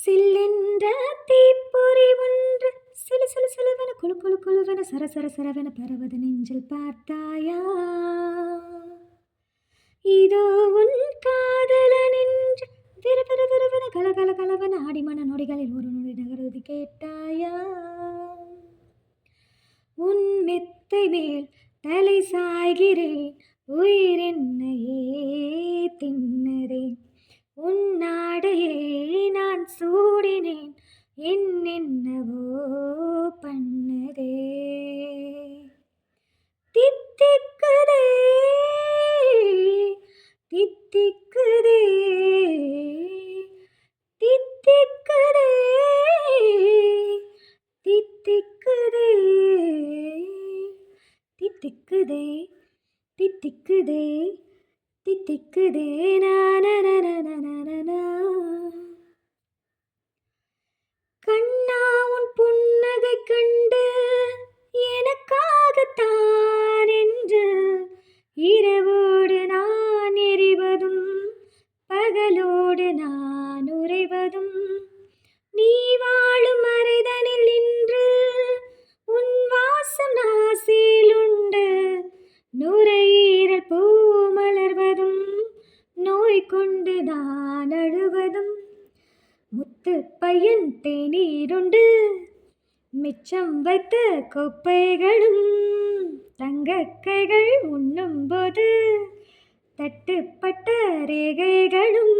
சில்லென்ற தீப்பொறி ஒன்று சிலு சிலு சிலுவென குளு குளு குளுவென சர சர சரவென பரவது நெஞ்சில் பார்த்தாயா? இதோ உன் காதலன் என்று விறு விறு விறுவென கல கல கலவென ஆடிமன நொடிகளில் ஒரு நொடி நகருது கேட்டாயா? உன் மெத்தை மேல் தலை சாய்கிறேன், உயிர் என்னையே தின்னதே. உன் ஆடையை நான் சூடினேன், என்னென்னவோ பண்ணதே. தித்திக்குதே தித்திக்குதே தித்திக்குதே தித்திக்குதே தித்திக்குதே தித்திக்குதே தித்திக்குதே நானனனனனனா. கண்ணா உன் புன்னகை கண்டு எனக்காகத்தான் என்று இரவோடு நான் எரிவதும் பகலோடு நான் உறைவதும் நீ வாழும் மறைதனில் நின்று உன் வாசம் நாசில் உண்டு நுரையீரல் பூ மலர்வதும் நோய் கொண்டு நான் அழுவதும் முத்து பையன் தேநீருண்டு மிச்சம் வைத்த கொப்பைகளும் தங்கக் கைகள் உண்ணும்போது தட்டுப்பட்ட ரேகைகளும்